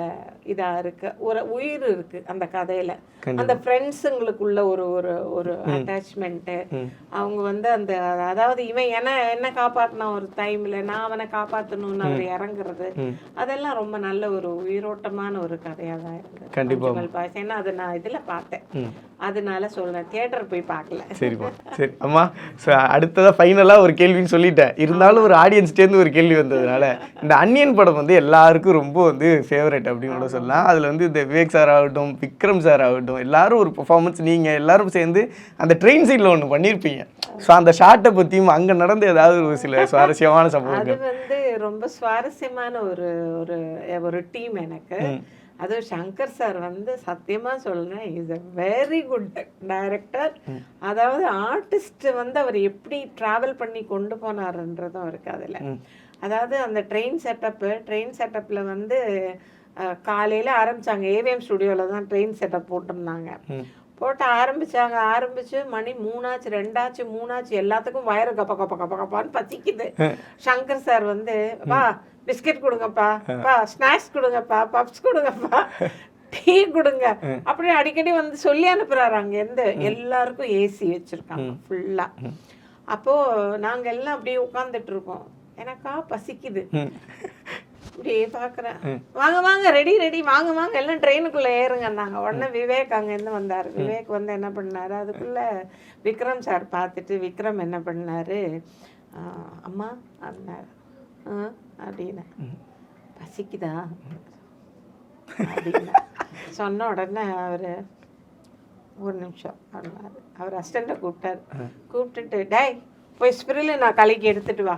இதாக இருக்கு, ஒரு உயிர் இருக்கு அந்த கதையில. அந்த ஃப்ரெண்ட்ஸுங்களுக்குள்ள ஒரு ஒரு ஒரு அட்டாச்மெண்ட்டு, அவங்க அந்த அதாவது இவன் என்ன காப்பாற்றின ஒரு டைம்ல நான் அவனை காப்பாற்றணும்னு அவர் இறங்குறது, அதெல்லாம் ரொம்ப நல்ல ஒரு உயிரோட்டமான ஒரு கதையாக தான் இருந்தது மஞ்சுமல் பாய்ஸ். ஏன்னா அதை நான் இதில் பார்த்தேன், அதனால சொல்றேன், தியேட்டர் போய் பார்க்கல. சரிப்பா, சரி அம்மா. ஸோ அடுத்ததாக ஃபைனலாக ஒரு கேள்வின்னு சொல்லிட்டேன், இருந்தாலும் ஒரு ஆடியன்ஸ்டேருந்து ஒரு கேள்வி வந்ததுனால, இந்த அன்னியன் படம் வந்து எல்லாருக்கும் ரொம்ப ஃபேவரட் அப்படின்னு கூட சொல்லலாம். அதில் இந்த விவேக் சார் ஆகட்டும், விக்ரம் சார் ஆகட்டும், எல்லாரும் ஒரு பர்ஃபார்மன்ஸ், நீங்கள் எல்லாரும் சேர்ந்து அந்த ட்ரெயின் சீட்டில் ஒன்று பண்ணியிருப்பீங்க. ஸோ அந்த ஷார்ட்டை பற்றியும் அங்கே நடந்த ஏதாவது ஒரு சில சுவாரஸ்யமான சம்பவங்கள்? அது ரொம்ப சுவாரஸ்யமான ஒரு டீம் எனக்கு. அதுவும் சங்கர் சார் சத்தியமாக சொல்கிறேன், is a very good director. அதாவது ஆர்டிஸ்ட் அவர் எப்படி ட்ராவல் பண்ணி கொண்டு போனாருன்றதும் இருக்குது அதில். அதாவது அந்த ட்ரெயின் செட்டப்பில் காலையில் ஆரம்பித்தாங்க, ஏவிஎம் ஸ்டுடியோவில் தான் ட்ரெயின் செட்டப் போட்டிருந்தாங்க. போட்டு ஆரம்பிச்சு மணி 3 ஆச்சு, 2 ஆச்சு, 3 ஆச்சு, எல்லாத்துக்கும் வயிறு கப்பான்னு பசிக்குது. சங்கர் சார் வா பிஸ்கெட் கொடுங்கப்பா, ஸ்நாக்ஸ் கொடுங்கப்பா, பப்ஸ் கொடுங்கப்பா, டீ கொடுங்க அப்படின்னு அடிக்கடி சொல்லி அனுப்புறாரு. அங்கேருந்து எல்லாருக்கும் ஏசி வச்சிருக்காங்க ஃபுல்லா. அப்போ நாங்க எல்லாம் அப்படியே உட்காந்துட்டு இருக்கோம், எனக்கா பசிக்குது, அப்படியே பாக்குறேன், வாங்க ரெடி வாங்க எல்லாம் ட்ரெயினுக்குள்ள ஏறுங்கன்னாங்க. உடனே விவேக் அங்கேருந்து வந்தாரு. விவேக் என்ன பண்ணாரு, அதுக்குள்ள விக்ரம் சார் பார்த்துட்டு விக்ரம் என்ன பண்ணாரு, அம்மா அப்படின்னாரு. அப்படின்னு பசிக்குதா அப்படின்னு சொன்ன உடனே அவரு ஒரு நிமிஷம் அப்படின்னாரு. அவர் அசிஸ்டண்ட்டை கூப்பிட்டுட்டு டேய் போய் ஸ்பிரில் நான் கலக்கி எடுத்துட்டு வா,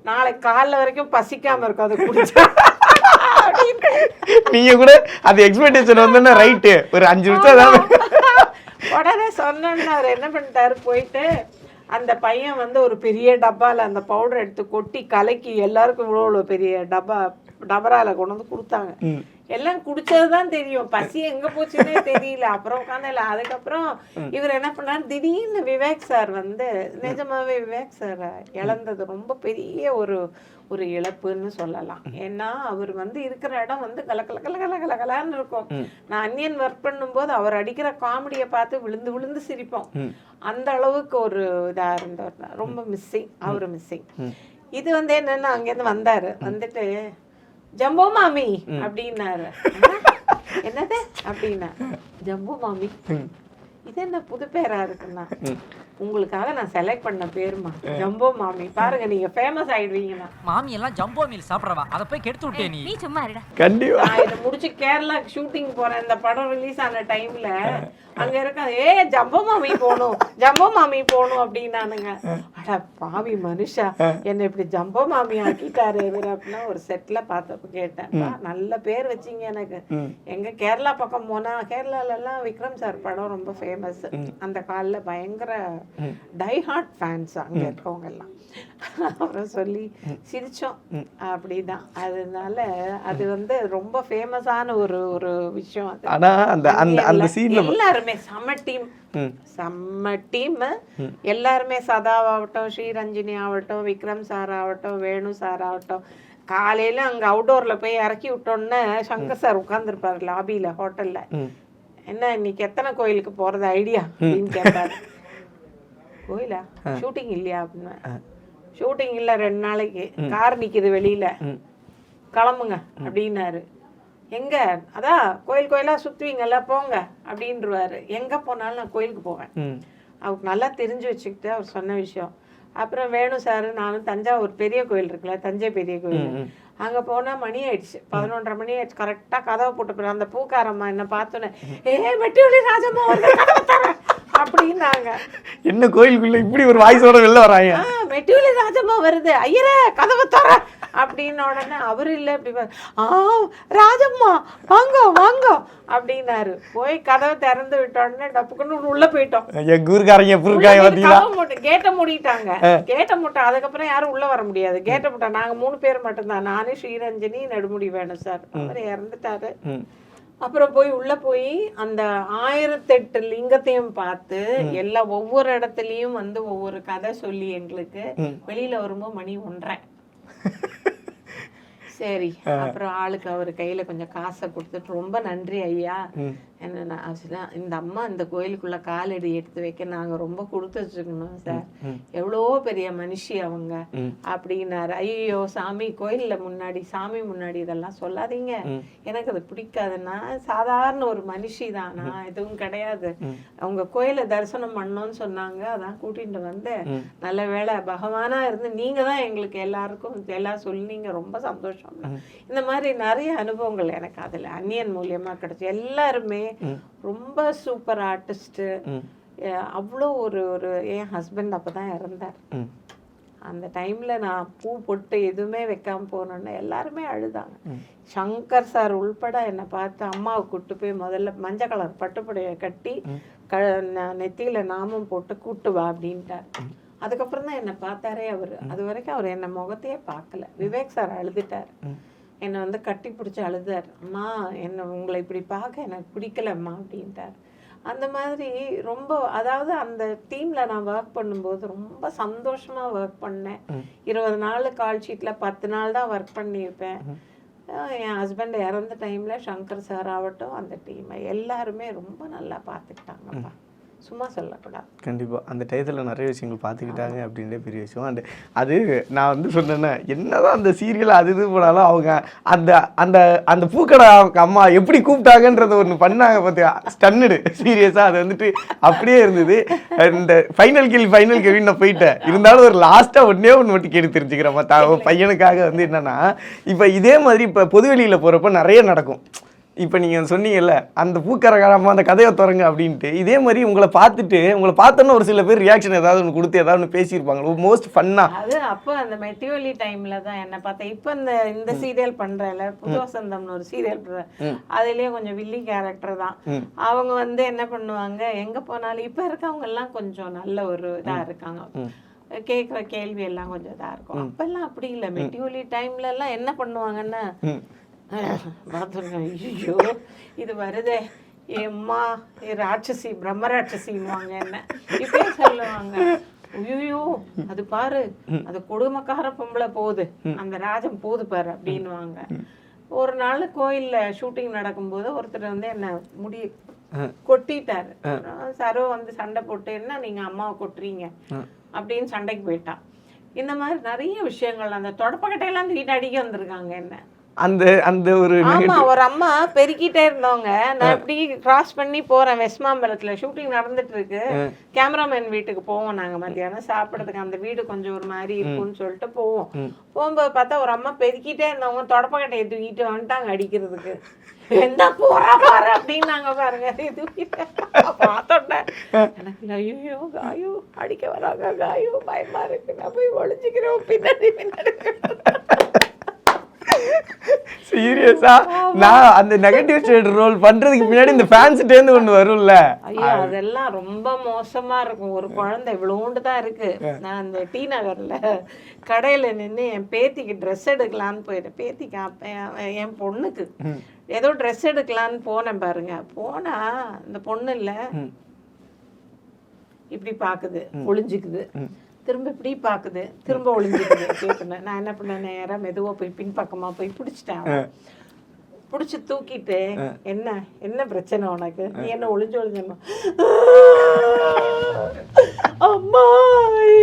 நாளைக்கு காலைல வரைக்கும் பசிக்காம இருக்கும் அதை குடிச்சா. நீங்க கூட அது எக்ஸ்பெக்டேஷன் ரைட்டு, ஒரு 5 நிமிஷம் உடனே சொன்னோன்னு அவர் என்ன பண்ணிட்டாரு, போயிட்டு அந்த பையன் ஒரு பெரிய டப்பாவில் அந்த பவுடர் எடுத்து கொட்டி கலக்கி எல்லாருக்கும் இவ்வளோ பெரிய டபரால கொண்டு கொடுத்தாங்க. எல்லாம் குடிச்சதுதான் தெரியும், பசி எங்க போச்சுன்னே தெரியல. அப்புறம் உட்காந்து அதுக்கப்புறம் இவர் என்ன பண்ணாரு, திடீர்னு விவேக் சார் நிஜமாவே விவேக் சார் இழந்தது ரொம்ப பெரிய ஒரு இழப்புன்னு சொல்லலாம். ஏன்னா அவர் இருக்கிற இடம் கலகலன்னு இருக்கும். நான் அன்னியன் ஒர்க் பண்ணும்போது அவர் அடிக்கிற காமெடியை பார்த்து விழுந்து சிரிப்போம். அந்த அளவுக்கு ஒரு இதா இருந்தவர், ரொம்ப மிஸ்ஸிங், அவரு மிஸ்ஸிங். இது என்னன்னா அங்கேருந்து வந்தாரு, வந்துட்டு ஜம்போ மாமி அப்படின்னாரு. என்னது அப்படின்னா, ஜம்போ மாமி இது என்ன புது பேரா இருக்குன்னா, உங்களுக்காக நான் செலக்ட் பண்ண பேருமா ஜம்போ மாமி. பாருங்க நீங்க ஃபேமஸ் ஆயிடுவீங்கண்ணா. மாமி எல்லாம் ஜம்போ மீல் சாப்பிடுறவா அதை போய் கெடுத்து விட்டே நீ சும்மா இருடா. கண்டிப்பா நான் இதை முடிச்சு கேரளா ஷூட்டிங் போறேன். இந்த படம் ரிலீஸ் ஆன டைம்ல அங்க இருக்க ஜம்போ மாமி போகணும், ஜம்போ மாமி போகணும் அப்படின்னானுங்க. அட பாவி மனுஷா, என்ன இப்படி ஜம்போ மாமி ஆக்கிட்டாரு இவரு அப்படின்னா ஒரு செட்ல பார்த்தப்ப கேட்டேன். நல்ல பேர் வச்சீங்க எனக்கு. எங்க கேரளா பக்கம் போனா கேரளால எல்லாம் விக்ரம் சார் படம் ரொம்ப ஃபேமஸ். அந்த காலில் பயங்கர டைஹார்ட் ஃபேன்ஸ் அங்க இருக்கவங்க எல்லாம். அப்புறம் சொல்லி சிரிச்சோம். அப்படிதான். அதனால அது ரொம்ப ஃபேமஸான ஒரு ஒரு விஷயம் அது. ஆனா அந்த அந்த அந்த சீன்ல எல்லாருமே செம்ம டீம், செம்ம டீம். எல்லாருமே சதாவாகட்டும், ஸ்ரீரஞ்சினி ஆகட்டும், விக்ரம் சார் ஆகட்டும், வேணு சார் ஆகட்டும். காலையில அங்க அவுட்டோர்ல போய் இறக்கி விட்டோன்னு சங்கர் சார் உட்கார்ந்துருப்பாரு லாபியில ஹோட்டல்ல. என்ன இன்னைக்கு எத்தனை கோயிலுக்கு போறது ஐடியா அப்படின்னு கேட்டாரு. கோயிலா? ஷூட்டிங் இல்லையா அப்படின்னு. ஷூட்டிங் இல்ல, 2 நாளைக்கு கார் நிக்குது வெளியில, கிளம்புங்க அப்படின்னாரு. எங்க? அதான் கோயில் கோயிலா சுத்துவீங்கல்ல, போங்க அப்படின்றாரு. எங்க போனாலும் நான் கோயிலுக்கு போவேன். அவருக்கு நல்லா தெரிஞ்சு வச்சுக்கிட்டு அவர் சொன்ன விஷயம். அப்புறம் வேணு சார் நானும் தஞ்சாவூர் பெரிய கோயில் இருக்குல்ல, தஞ்சை பெரிய கோயில், அங்க போனா மணி ஆயிடுச்சு, 11:30 மணி ஆயிடுச்சு. கரெக்டா கதவை போட்டு போய் அந்த பூக்காரம்மா என்ன பார்த்தோன்னே, மெட்டிவலி ராஜம்மா அப்படின்னாங்க. என்ன கோயிலுக்குள்ள இப்படி ஒரு வாய்ஸோட வெளில வராங்க? மெட்டிவலி ராஜம்மா வருது, ஐயரே கதவை தர அப்படின்னு. உடனே அவரு இல்ல இப்படி ராஜம்மா வாங்க வாங்க அப்படின்னாரு. போய் கதவை திறந்து விட்ட உடனே டப்புக்குன்னு உள்ள போயிட்டோம். கேட்ட மூடிட்டாங்க, கேட்ட மூட்டை. அதுக்கப்புறம் யாரும் உள்ள வர முடியாது, கேட்ட மூட்டை. நாங்க 3 பேர் மட்டும்தான், நானு, ஸ்ரீரஞ்சனி, நெடுமுடி வேணும் சார். அவர் இறந்துட்டாரு. அப்புறம் போய் உள்ள போய் அந்த 1008 லிங்கத்தையும் பார்த்து எல்லாம் ஒவ்வொரு இடத்துலயும் ஒவ்வொரு கதை சொல்லி எங்களுக்கு வெளியில வரும்போது மணி 1:30. சரி, அப்புறம் ஆளுக்கு அவர் கையில கொஞ்சம் காசை கொடுத்துட்டு, ரொம்ப நன்றி ஐயா, என்ன இந்த அம்மா இந்த கோயிலுக்குள்ள காலடி எடுத்து வைக்க நாங்க ரொம்ப கொடுத்து வச்சுக்கணும் சார், எவ்வளோ பெரிய மனுஷி அவங்க அப்படின்னாரு. ஐயோ சாமி, கோயில்ல முன்னாடி சாமி முன்னாடி இதெல்லாம் சொல்லாதீங்க, எனக்கு அது பிடிக்காதுன்னா. சாதாரண ஒரு மனுஷி தான், நான் எதுவும் கிடையாது. அவங்க கோயில தரிசனம் பண்ணோன்னு சொன்னாங்க, அதான் கூட்டிட்டு வந்தேன். நல்ல வேளை பகவானா இருந்து நீங்க தான் எங்களுக்கு எல்லாருக்கும் எல்லாம் சொன்னீங்க, ரொம்ப சந்தோஷம். இந்த மாதிரி நிறைய அனுபவங்கள் எனக்கு அதுல அந்நியன் மூலியமா கிடைச்சு. எல்லாருமே ரொம்ப சூப்பர் ஆர்டிஸ்ட். அவ்வளோ ஒரு ஒரு என் ஹஸ்பண்ட் அப்பதான் இறந்தார். அந்த டைம்ல நான் பூ பொட்டு எதுவுமே வைக்காம போனோன்னு எல்லாருமே அழுதாங்க. சங்கர் சார் உள்பட என்னை பார்த்து அம்மாவை கூப்பிட்டு போய் முதல்ல மஞ்சள் கலர் பட்டுப்புடையை கட்டி நெத்தியில நாமம் போட்டு கூட்டு வா அப்படின்ட்டார். அதுக்கப்புறம் தான் என்னை பார்த்தாரே அவரு. அது வரைக்கும் அவர் என்னை முகத்தையே பார்க்கல. விவேக் சார் அழுதுட்டார், என்னை கட்டி பிடிச்சி அழுதார். அம்மா என்ன உங்களை இப்படி பார்க்க எனக்கு பிடிக்கலம்மா அப்படின்ட்டார். அந்த மாதிரி ரொம்ப, அதாவது அந்த டீம்ல நான் ஒர்க் பண்ணும்போது ரொம்ப சந்தோஷமா ஒர்க் பண்ணேன். 20 நாள் கால் ஷீட்ல 10 நாள் தான் ஒர்க் பண்ணியிருப்பேன். என் ஹஸ்பண்ட் இறந்த டைம்ல சங்கர் சார் ஆகட்டும், அந்த டீமை எல்லாருமே ரொம்ப நல்லா பார்த்துக்கிட்டாங்கப்பா, சும்மா சொல்லக்கூடாது. கண்டிப்பாக அந்த டயத்தில் நிறைய விஷயங்கள் பார்த்துக்கிட்டாங்க அப்படின்றே பெரிய விஷயம். அண்ட் அது நான் சொன்னேன்னா, என்னதான் அந்த சீரியல் அது இது போனாலும் அவங்க அந்த அந்த அந்த பூக்கடை அம்மா எப்படி கூப்பிட்டாங்கன்றத ஒன்று பண்ணாங்க பார்த்தியா, ஸ்டன்னுடு சீரியஸாக. அது அப்படியே இருந்தது. இந்த ஃபைனல் கேள்வி நான் போயிட்டேன். இருந்தாலும் ஒரு லாஸ்ட்டாக ஒன்று மட்டும் கேட்டு தெரிஞ்சுக்கிறேன் பையனுக்காக. என்னன்னா, இப்போ இதே மாதிரி இப்போ பொதுவெளியில் போகிறப்ப நிறைய நடக்கும். இப்போ நீங்கள் சொன்னீங்கல்ல, அந்த பூக்கரகாரமாக அந்த கதையை திறங்க அப்படின்ட்டு, இதே மாதிரி உங்களை பார்த்தோன்னு ஒரு சில பேர் ரியாக்ஷன் ஏதாவது ஒன்று கொடுத்து ஏதாவது ஒன்று பேசியிருப்பாங்க மோஸ்ட் ஃபன்னாக. அது அப்போ அந்த மெட்டிவலி டைமில் தான் என்ன பார்த்தேன். இப்போ இந்த சீரியல் பண்ணுறேன்ல, புது வசந்தம்னு ஒரு சீரியல் பண்ணுறேன், அதுலேயே கொஞ்சம் வில்லி கேரக்டர் தான். அவங்க என்ன பண்ணுவாங்க, எங்கே போனாலும் இப்போ இருக்கவங்க எல்லாம் கொஞ்சம் நல்ல ஒரு இதாக இருக்காங்க, கேட்குற கேள்வி எல்லாம் கொஞ்சம் இதாக இருக்கும். அப்பெல்லாம் அப்படி இல்லை. மெட்டிவலி டைம்ல எல்லாம் என்ன பண்ணுவாங்கன்னா, ஐயோ இது வருதே ஏம்மா ராட்சசி பிரம்ம ராட்சசின்னுவாங்க. என்ன இப்படியே சொல்லுவாங்க. ஐயோ அது பாரு, அது கொடுமைக்கார பொம்பளை போகுது, அந்த ராஜம் போகுது பாரு அப்படின்னுவாங்க. ஒரு நாள் கோயில்ல ஷூட்டிங் நடக்கும்போது ஒருத்தர் என்ன முடி கொட்டிட்டாரு. சரோ சண்டை போட்டு, என்ன நீங்க அம்மாவை கொட்டுறீங்க அப்படின்னு சண்டைக்கு போயிட்டான். இந்த மாதிரி நிறைய விஷயங்கள். அந்த தொடப்பக்கட்டையெல்லாம் தூக்கிட்டு அடிக்க வந்திருக்காங்க. என்ன அந்த அந்த ஒரு ஆமா, ஒரு அம்மா பெருக்கிட்டே இருந்தவங்க, நான் இப்படி கிராஸ் பண்ணி போறேன், வெஸ்மாம்பலத்துல ஷூட்டிங் நடந்துட்டு இருக்கு, கேமராமேன் வீட்டுக்கு போவோம் நாங்க மத்தியானம் சாப்பிடறதுக்கு, அந்த வீடு கொஞ்சம் ஒரு மாதிரி இருக்கும்னு சொல்லிட்டு போவோம். போகும்போது பார்த்தா ஒரு அம்மா பெருக்கிட்டே இருந்தவங்க தொடப்பக்கட்டையை தூக்கிட்டு வந்துட்டாங்க அடிக்கிறதுக்கு. என்ன போறா பாரு அப்படின்னு நாங்க பாருங்க பார்த்தோன்னேன் எனக்கு ஐயோ காயோ அடிக்க வராங்க, காயோ பயமா இருக்கு, நான் போய் ஒளிஞ்சுக்கிறோம் பின்னாடி பின்னாடி. சீரியஸா நான் அந்த நெகட்டிவ் ஷேட் ரோல் பண்றதுக்கு பின்னாடி இந்த ஃபேன்ஸ்ட்டே இருந்து ஒன்று வரும்ல. ஐயோ அதெல்லாம் ரொம்ப மோசமா இருக்கும். ஒரு குழந்தை இவ்வளோண்டு தான் இருக்கு. நான் அந்த டி நகர்ல கடையில நின்று என் பேத்திக்கு ட்ரெஸ் எடுக்கலான்னு போயிட்டேன். பேத்திக்கு என் பொண்ணுக்கு ஏதோ ட்ரெஸ் எடுக்கலான்னு போனேன் பாருங்க. போனா இந்த பொண்ணு இல்ல இப்படி பாக்குது, ஒளிஞ்சுக்குது, திரும்ப இப்படி பாக்குது, திரும்ப ஒளிஞ்சுக்குது. கேட்குறேன் நான் என்ன பண்ணேன், நேரம் மெதுவா போய் பின்பக்கமா போய் பிடிச்சிட்டேன். பிடிச்சி தூக்கிட்டு என்ன என்ன பிரச்சனை உனக்கு, நீ என்ன ஒளிஞ்சு ஒளிஞ்சம்மா, அம்மா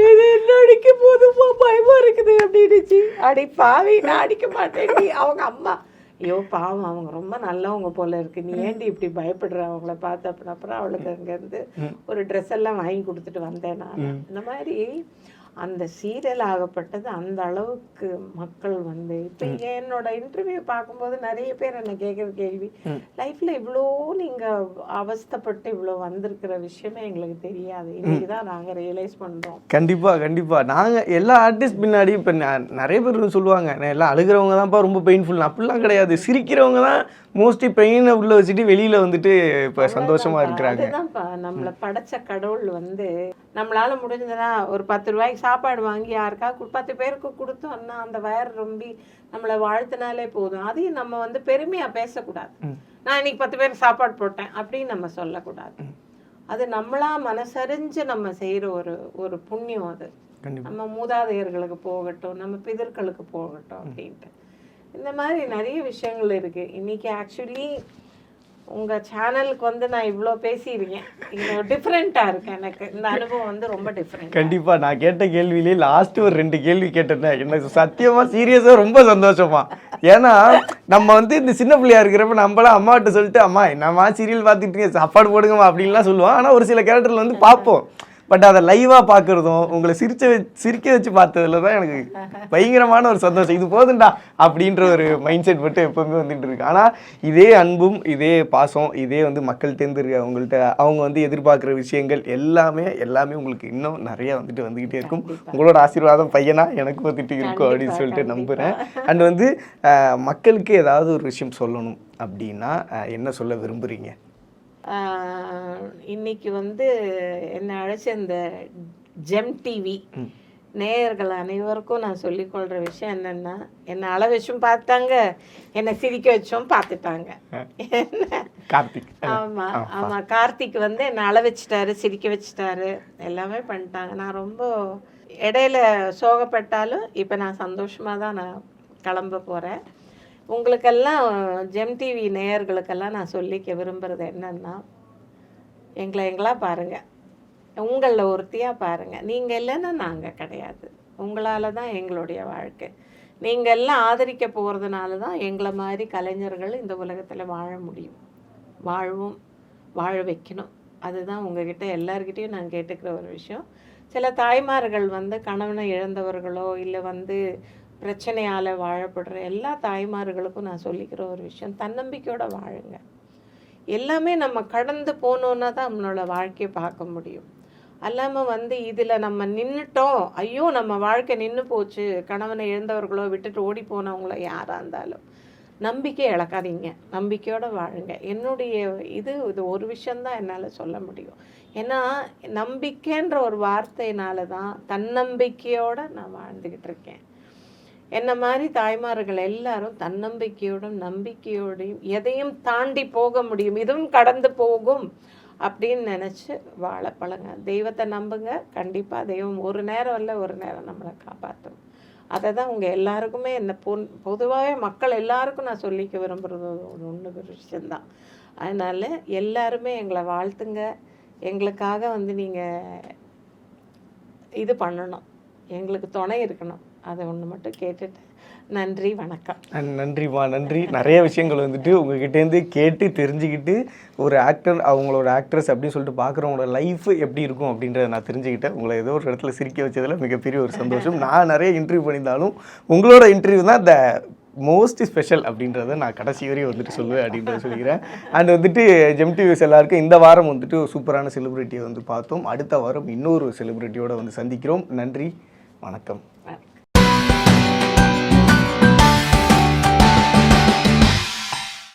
இது என்ன அடிக்க போதுமா பயமா இருக்குது அப்படின்னுச்சு. அடி பாவி நான் அடிக்க மாட்டேன். அவங்க அம்மா ஐயோ பாவம் அவங்க ரொம்ப நல்லவங்க போல இருக்கு, நீ ஏண்டி இப்படி பயப்படுற அவங்கள பார்த்து அப்படின்னு. அப்புறம் அவளுக்கு அங்கேருந்து ஒரு ட்ரெஸ் எல்லாம் வாங்கி கொடுத்துட்டு வந்தேன் நான். இந்த மாதிரி அந்த சீரியல் ஆகப்பட்டது அந்த அளவுக்கு மக்கள் வந்து இப்போ என்னோட இன்டர்வியூ பார்க்கும்போது நிறைய பேர் என்ன கேட்குற கேள்வி, லைஃப்ல இவ்வளோ நீங்க அவஸ்தைப்பட்டு இவ்வளோ வந்திருக்கிற விஷயமே எங்களுக்கு தெரியாது, இன்னைக்கு தான் நாங்கள் ரியலைஸ் பண்றோம். கண்டிப்பா கண்டிப்பா நாங்கள் எல்லா ஆர்டிஸ்ட் பின்னாடி இப்போ நிறைய பேர் சொல்லுவாங்க நான் எல்லாம் அழுகிறவங்க தான்ப்பா ரொம்ப பெயின்ஃபுல், அப்படிலாம் கிடையாது. சிரிக்கிறவங்க தான் மோஸ்ட்லி பெயினை உள்ள வச்சுட்டு வெளியில வந்துட்டு இப்போ சந்தோஷமா இருக்கிறாங்க. அதுதான்ப்பா நம்மளை படைச்ச கடவுள் வந்து நம்மளால முடிஞ்சதா ஒரு 10 ரூபாய்க்கு சாப்பாடு வாங்கி யாருக்கா 10 பேருக்கு கொடுத்தோம்னா அந்த வயர் ரொம்பி நம்மளை வாழ்த்தினாலே போதும். அதையும் நம்ம வந்து பெருமையா பேசக்கூடாது, நான் இன்னைக்கு 10 பேருக்கு சாப்பாடு போட்டேன் அப்படின்னு நம்ம சொல்லக்கூடாது. அது நம்மளா மனசறிஞ்சு நம்ம செய்யற ஒரு புண்ணியம். அது நம்ம மூதாதையர்களுக்கு போகட்டும், நம்ம பிதர்களுக்கு போகட்டும் அப்படின்ட்டு இந்த மாதிரி நிறைய விஷயங்கள் இருக்கு. இன்னைக்கு ஆக்சுவலி உங்க சேனலுக்கு வந்து நான் இவ்வளோ பேசியிருக்கேன், இது டிஃப்ரெண்ட்டாக இருக்கு. எனக்கு இந்த அனுபவம் வந்து ரொம்ப டிஃப்ரெண்ட். கண்டிப்பாக நான் கேட்ட கேள்வியிலே லாஸ்ட் ஒரு 2 கேள்வி கேட்டேன். எனக்கு சத்தியமாக சீரியஸாக ரொம்ப சந்தோஷமா. ஏன்னா நம்ம வந்து இந்த சின்ன பிள்ளையா இருக்கிறப்ப நம்மளாம் அம்மாட்ட சொல்லிட்டு அம்மா என்னம்மா சீரியல் பார்த்துட்டு சாப்பாடு போடுங்கம்மா அப்படின்லாம் சொல்லுவோம். ஆனால் ஒரு சில கேரக்டரில் வந்து பார்ப்போம், பட் அதை லைவாக பார்க்குறதும் உங்களை சிரிக்க வச்சு பார்த்ததுல தான் எனக்கு பயங்கரமான ஒரு சந்தோஷம். இது போதுண்டா அப்படின்ற ஒரு மைண்ட் செட் மட்டும் எப்போவுமே வந்துட்டு இருக்கு. ஆனால் இதே அன்பும் இதே பாசம் இதே வந்து மக்கள்கிட்டேருந்து இருக்க அவங்கள்ட்ட அவங்க வந்து எதிர்பார்க்குற விஷயங்கள் எல்லாமே உங்களுக்கு இன்னும் நிறைய வந்துக்கிட்டே இருக்கும். உங்களோட ஆசீர்வாதம் பையனா எனக்கு வந்துட்டு இருக்கும் அப்படின்னு சொல்லிட்டு நம்புகிறேன். அண்ட் வந்து மக்களுக்கு ஏதாவது ஒரு விஷயம் சொல்லணும் அப்படின்னா என்ன சொல்ல விரும்புகிறீங்க? இன்னைக்கு வந்து என்னை அழைச்ச இந்த ஜெம் டிவி நேயர்கள் அனைவருக்கும் நான் சொல்லிக்கொள்கிற விஷயம் என்னென்னா, என்னை அழ வச்சும் பார்த்தாங்க, என்னை சிரிக்க வச்சும் பார்த்துட்டாங்க. ஆமாம் கார்த்திக் வந்து என்னை அழ வச்சுட்டாரு, சிரிக்க வச்சுட்டாரு, எல்லாமே பண்ணிட்டாங்க. நான் ரொம்ப இடையில சோகப்பட்டாலும் இப்போ நான் சந்தோஷமாக தான் நான் கிளம்ப போகிறேன். உங்களுக்கெல்லாம் ஜெம் டிவி நேயர்களுக்கெல்லாம் நான் சொல்லிக்க விரும்புகிறது என்னன்னா, எங்களா பாருங்கள், உங்களில் ஒருத்தியாக பாருங்கள். நீங்கள் இல்லைன்னா நாங்கள் கிடையாது, உங்களால் தான் எங்களுடைய வாழ்க்கை. நீங்கள் எல்லாம் ஆதரிக்க போகிறதுனால தான் எங்களை மாதிரி கலைஞர்கள் இந்த உலகத்தில் வாழ முடியும், வாழ வைக்கணும். அதுதான் உங்ககிட்ட எல்லார்கிட்டையும் நான் கேட்டுக்கிற ஒரு விஷயம். சில தாய்மார்கள் வந்து கணவனை இழந்தவர்களோ இல்லை வந்து பிரச்சனையால் வாழப்படுற எல்லா தாய்மார்களுக்கும் நான் சொல்லிக்கிற ஒரு விஷயம், தன்னம்பிக்கையோடு வாழுங்க. எல்லாமே நம்ம கடந்து போனோன்னா தான் நம்மளோட வாழ்க்கையை பார்க்க முடியும். அல்லாமல் வந்து இதில் நம்ம நின்றுட்டோம், ஐயோ நம்ம வாழ்க்கை நின்று போச்சு, கணவனை இழந்தவர்களோ விட்டுட்டு ஓடி போனவங்களோ யாராக இருந்தாலும் நம்பிக்கை இழக்காதீங்க, நம்பிக்கையோடு வாழுங்க. என்னுடைய இது ஒரு விஷயந்தான் என்னால் சொல்ல முடியும். ஏன்னா நம்பிக்கைன்ற ஒரு வார்த்தையினால தான் தன்னம்பிக்கையோடு நான் வாழ்ந்துக்கிட்டு இருக்கேன். என்ன மாதிரி தாய்மார்கள் எல்லாரும் தன்னம்பிக்கையோடும் நம்பிக்கையோடையும் எதையும் தாண்டி போக முடியும், இதுவும் கடந்து போகும் அப்படின்னு நினச்சி வாழ பழங்க. தெய்வத்தை நம்புங்க, கண்டிப்பாக தெய்வம் ஒரு நேரம் இல்லை ஒரு நேரம் நம்மளை காப்பாற்றும். அதை தான் உங்கள் எல்லாருக்குமே என்ன பொதுவாகவே மக்கள் எல்லாருக்கும் நான் சொல்லிக்க விரும்புகிறது ஒரு விஷயந்தான். அதனால் எல்லாருமே எங்களை வாழ்த்துங்க, எங்களுக்காக வந்து நீங்கள் இது பண்ணணும், எங்களுக்கு துணை இருக்கணும். அதை ஒன்று மட்டும் கேட்டுட்டு நன்றி, வணக்கம். நன்றிம்மா, நன்றி. நிறைய விஷயங்கள் வந்துட்டு உங்ககிட்டேருந்து கேட்டு தெரிஞ்சுக்கிட்டு ஒரு ஆக்டர் அவங்களோட ஆக்ட்ரஸ் அப்படின்னு சொல்லிட்டு பார்க்குறவங்களோட லைஃப் எப்படி இருக்கும் அப்படின்றத நான் தெரிஞ்சுக்கிட்டேன். உங்களை ஏதோ ஒரு இடத்துல சிரிக்க வச்சதில் மிகப்பெரிய ஒரு சந்தோஷம். நான் நிறைய இன்டர்வியூ பண்ணியிருந்தாலும் உங்களோட இன்டர்வியூ தான் த மோஸ்ட் ஸ்பெஷல் அப்படின்றத நான் கடைசி வரையும் வந்துட்டு சொல்லுவேன் அப்படின்றத சொல்லிக்கிறேன். அண்ட் வந்துட்டு ஜெம் டிவிஸ் எல்லாருக்கும் இந்த வாரம் வந்துட்டு சூப்பரான செலிப்ரிட்டியை வந்து பார்த்தோம். அடுத்த வாரம் இன்னொரு செலிப்ரிட்டியோட வந்து சந்திக்கிறோம். நன்றி, வணக்கம்.